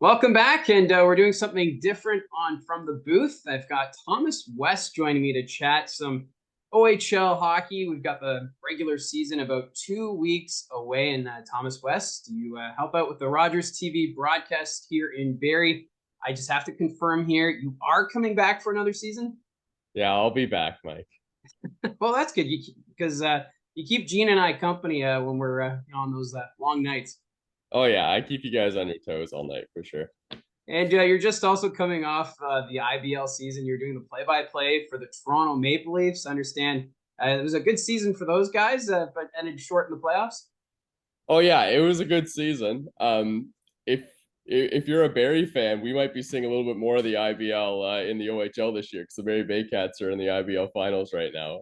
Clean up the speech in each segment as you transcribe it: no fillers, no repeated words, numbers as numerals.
Welcome back, and we're doing something different on From the Booth. I've got Thomas West joining me to chat some OHL hockey. We've got the regular season about 2 weeks away, and Thomas West, you help out with the Rogers TV broadcast here in Barrie. I just have to confirm here, you are coming back for another season? Yeah, I'll be back, Mike. Well, that's good because you keep Gene and I company when we're on those long nights. Oh yeah, I keep you guys on your toes all night for sure. And you're just also coming off the IBL season. You're doing the play-by-play for the Toronto Maple Leafs. I understand it was a good season for those guys, but ended short in the playoffs. Oh yeah, it was a good season. If you're a Barrie fan, we might be seeing a little bit more of the IBL in the OHL this year because the Barrie Baycats are in the IBL finals right now.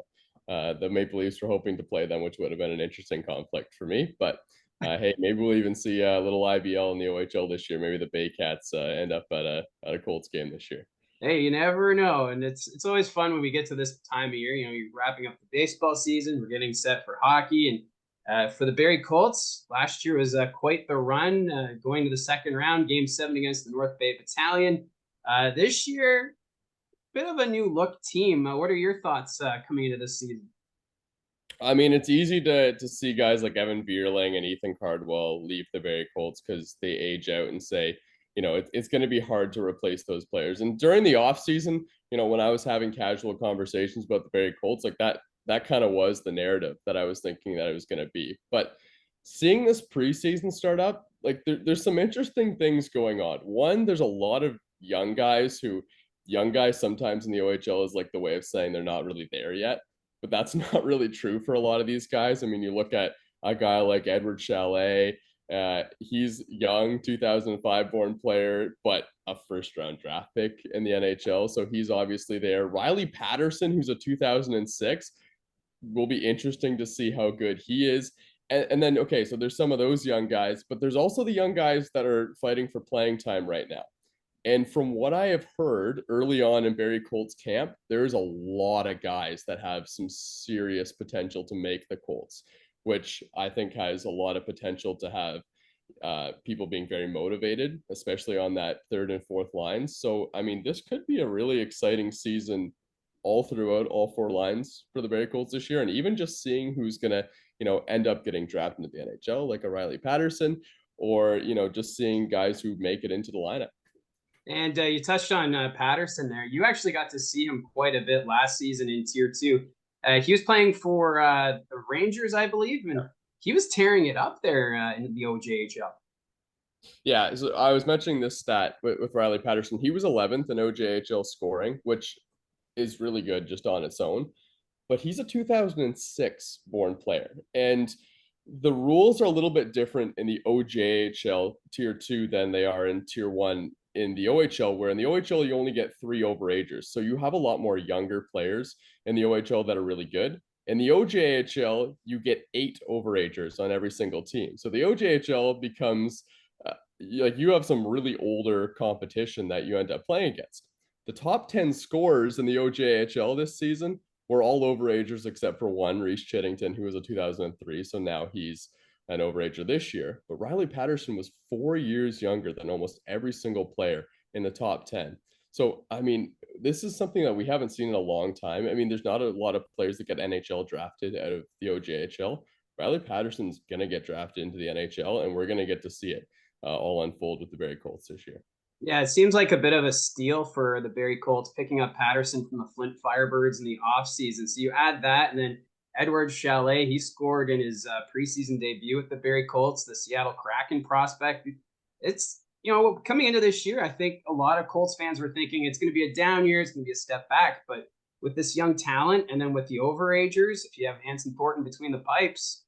The Maple Leafs were hoping to play them, which would have been an interesting conflict for me. But hey, maybe we'll even see a little IBL in the OHL this year. Maybe the Baycats end up at a Colts game this year. Hey, you never know, and it's always fun when we get to this time of year. You know, you're wrapping up the baseball season. We're getting set for hockey, and for the Barrie Colts, last year was quite the run, going to the second round, Game 7 against the North Bay Battalion. This year, bit of a new look team. What are your thoughts coming into this season? I mean, it's easy to see guys like Evan Vierling and Ethan Cardwell leave the Barrie Colts because they age out and say, it's going to be hard to replace those players. And during the offseason, when I was having casual conversations about the Barrie Colts, like that kind of was the narrative that I was thinking that it was going to be. But seeing this preseason start up, like there's some interesting things going on. One, there's a lot of young guys sometimes in the OHL is like the way of saying they're not really there yet, but that's not really true for a lot of these guys. I mean, you look at a guy like Edward Chalet. He's young, 2005 born player, but a first round draft pick in the NHL. So he's obviously there. Riley Patterson, who's a 2006, will be interesting to see how good he is. And then, okay, so there's some of those young guys, but there's also the young guys that are fighting for playing time right now. And from what I have heard early on in Barrie Colts camp, there's a lot of guys that have some serious potential to make the Colts, which I think has a lot of potential to have people being very motivated, especially on that third and fourth lines. So, I mean, this could be a really exciting season all throughout all four lines for the Barrie Colts this year. And even just seeing who's going to, end up getting drafted into the NHL, like a Riley Patterson, or, just seeing guys who make it into the lineup. And you touched on Patterson there. You actually got to see him quite a bit last season in Tier 2. He was playing for the Rangers, I believe, and he was tearing it up there in the OJHL. Yeah, so I was mentioning this stat with Riley Patterson. He was 11th in OJHL scoring, which is really good just on its own. But he's a 2006 born player. And the rules are a little bit different in the OJHL Tier 2 than they are in Tier 1 in the OHL, where in the OHL you only get 3 overagers. So you have a lot more younger players in the OHL that are really good. In the OJHL, you get 8 overagers on every single team. So the OJHL becomes like you have some really older competition that you end up playing against. The top 10 scorers in the OJHL this season were all overagers except for one, Reese Chittington, who was a 2003. So now he's an overager this year. But Riley Patterson was 4 years younger than almost every single player in the top 10. So, I mean, this is something that we haven't seen in a long time. I mean, there's not a lot of players that get NHL drafted out of the OJHL. Riley Patterson's going to get drafted into the NHL, and we're going to get to see it all unfold with the Barrie Colts this year. Yeah, it seems like a bit of a steal for the Barrie Colts picking up Patterson from the Flint Firebirds in the offseason. So you add that, and then Edward Chalet, he scored in his preseason debut with the Barrie Colts, the Seattle Kraken prospect. It's, coming into this year, I think a lot of Colts fans were thinking it's going to be a down year, it's going to be a step back. But with this young talent, and then with the overagers, if you have Hanson Thornton between the pipes,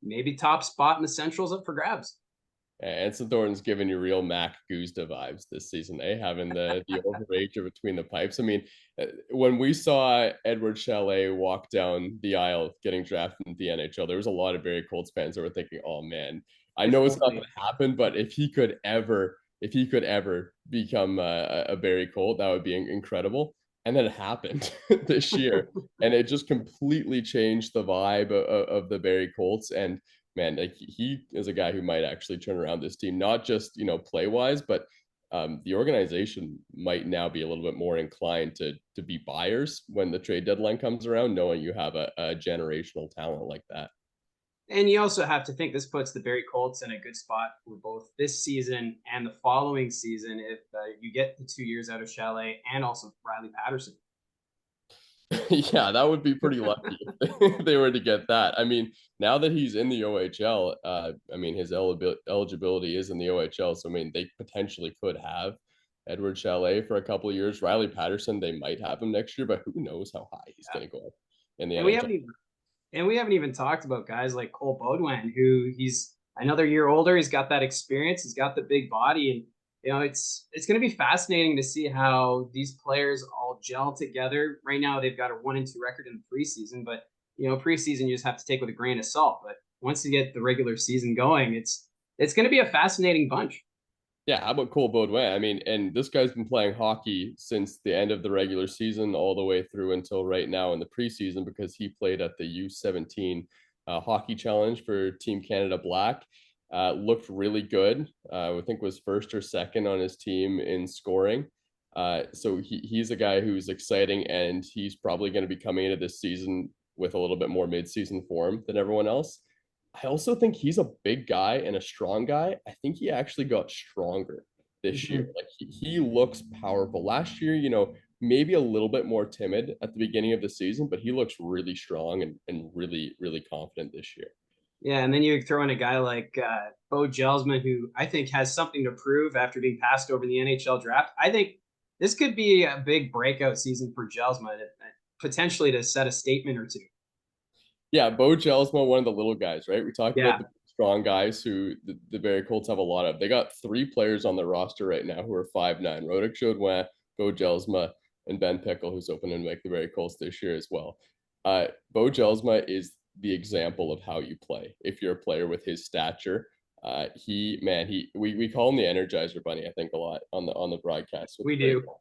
maybe top spot in the Central's up for grabs. Anson Thornton's giving you real Mac Guzda vibes this season, having the overager between the pipes. I mean, when we saw Edward Chalet walk down the aisle getting drafted in the NHL, there was a lot of Barrie Colts fans that were thinking, "Oh man, I know it's not going to happen, but if he could ever become a Barrie Colt, that would be incredible." And then it happened this year, and it just completely changed the vibe of the Barrie Colts. And man, like he is a guy who might actually turn around this team, not just play wise, but the organization might now be a little bit more inclined to be buyers when the trade deadline comes around, knowing you have a generational talent like that. And you also have to think this puts the Barrie Colts in a good spot for both this season and the following season if you get the 2 years out of Chalet and also Riley Patterson. Yeah, that would be pretty lucky if they were to get that. I mean, now that he's in the OHL, I mean, his eligibility is in the OHL. So, I mean, they potentially could have Edward Chalet for a couple of years. Riley Patterson, they might have him next year, but who knows how high he's going to go in the And we NHL. haven't even And we haven't even talked about guys like Cole Baudouin, who he's another year older. He's got that experience. He's got the big body, and it's going to be fascinating to see how these players all gel together. Right now, they've got a 1-2 record in the preseason, but preseason you just have to take with a grain of salt. But once you get the regular season going, it's going to be a fascinating bunch. Yeah, how about Cole Baudouin? I mean, and this guy's been playing hockey since the end of the regular season all the way through until right now in the preseason because he played at the U17 hockey challenge for Team Canada Black. Looked really good. I think was first or second on his team in scoring. So he's a guy who's exciting, and he's probably going to be coming into this season with a little bit more midseason form than everyone else. I also think he's a big guy and a strong guy. I think he actually got stronger this year. Mhm. Like he looks powerful. Last year, maybe a little bit more timid at the beginning of the season, but he looks really strong and really, really confident this year. Yeah, and then you throw in a guy like Bo Gelsman, who I think has something to prove after being passed over in the NHL draft. I think this could be a big breakout season for Gelsman, potentially to set a statement or two. Yeah, Bo Gelsma, one of the little guys, right? We talked about Yeah, the strong guys who the Barrie Colts have a lot of. They got 3 players on their roster right now who are 5'9". Roderick Chaudouin, Bo Gelsma, and Ben Pickle, who's open to make the Barrie Colts this year as well. Bo Gelsma is the example of how you play if you're a player with his stature. We call him the Energizer Bunny, I think, a lot on the broadcast with the we Barrie do. Colts,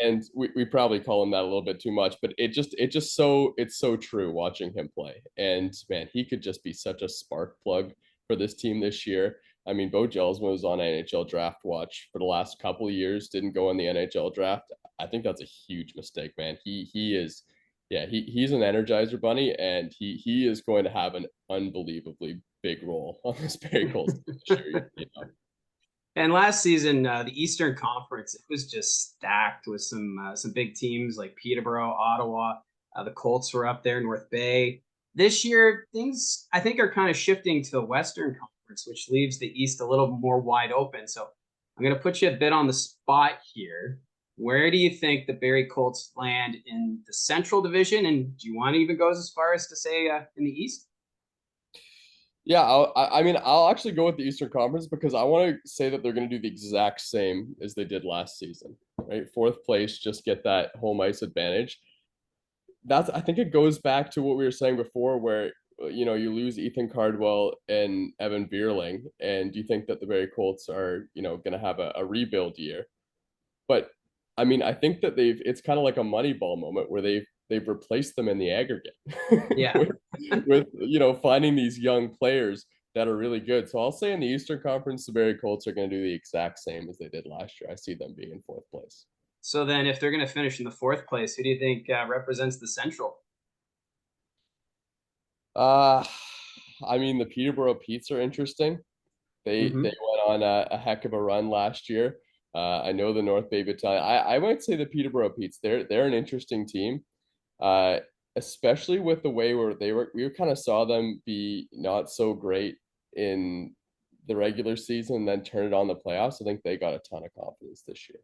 and we probably call him that a little bit too much, but it's so true watching him play. And man, he could just be such a spark plug for this team this year. I mean, Bo Gelsman was on NHL draft watch for the last couple of years, didn't go in the NHL draft. I think that's a huge mistake, man. He is, yeah, he's an Energizer Bunny, and he is going to have an unbelievably big role on this Barrie Colts this year. And last season, the Eastern Conference, it was just stacked with some big teams like Peterborough, Ottawa. The Colts were up there, North Bay. This year, things I think are kind of shifting to the Western Conference, which leaves the East a little more wide open. So I'm going to put you a bit on the spot here. Where do you think the Barrie Colts land in the Central Division? And do you want to even go as far as to say in the East? Yeah, I mean, I'll actually go with the Eastern Conference because I want to say that they're going to do the exact same as they did last season, right? Fourth place, just get that home ice advantage. I think it goes back to what we were saying before, where you lose Ethan Cardwell and Evan Bierling, and you think that the Barrie Colts are going to have a rebuild year. But I mean, I think that it's kind of like a Moneyball moment where they've replaced them in the aggregate Yeah. with finding these young players that are really good. So I'll say in the Eastern Conference, the Barrie Colts are going to do the exact same as they did last year. I see them being in fourth place. So then, if they're going to finish in the fourth place, who do you think represents the Central? Uh I mean, the Peterborough Petes are interesting. They Mm-hmm. went on a heck of a run last year. I know the North Bay Battalion. I might say the Peterborough Petes. They're an interesting team, uh, especially with the way where they were. We kind of saw them be not so great in the regular season, and then turn it on the playoffs. I think they got a ton of confidence this year.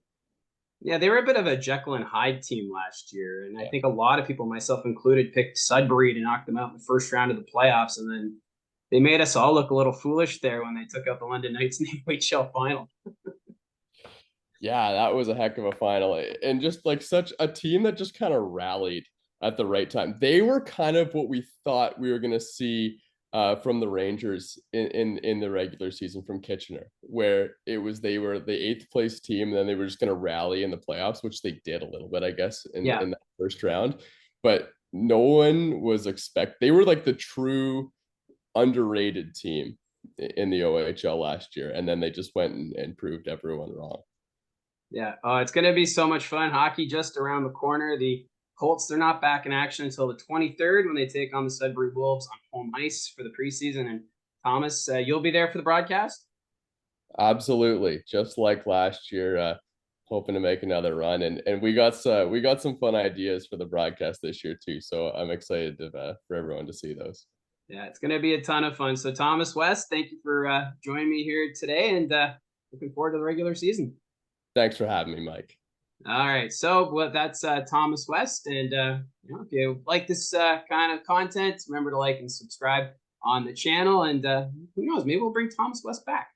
Yeah, they were a bit of a Jekyll and Hyde team last year, and I Yeah. think a lot of people, myself included, picked Sudbury to knock them out in the first round of the playoffs, and then they made us all look a little foolish there when they took out the London Knights in the OHL final. Yeah, that was a heck of a final. And just like such a team that just kind of rallied at the right time. They were kind of what we thought we were going to see from the Rangers in the regular season from Kitchener, where they were the eighth place team, and then they were just going to rally in the playoffs, which they did a little bit, I guess, Yeah, in that first round. But no one was they were like the true underrated team in the OHL last year, and then they just went and proved everyone wrong. Yeah. Oh, it's going to be so much fun. Hockey just around the corner. The Colts, they're not back in action until the 23rd when they take on the Sudbury Wolves on home ice for the preseason. And Thomas, you'll be there for the broadcast? Absolutely, just like last year. Hoping to make another run, and we got some fun ideas for the broadcast this year too. So I'm excited for everyone to see those. Yeah, it's going to be a ton of fun. So, Thomas West, thank you for joining me here today, and looking forward to the regular season. Thanks for having me, Mike. All right. So, well, that's Thomas West. And, if you like this kind of content, remember to like and subscribe on the channel. And who knows, maybe we'll bring Thomas West back.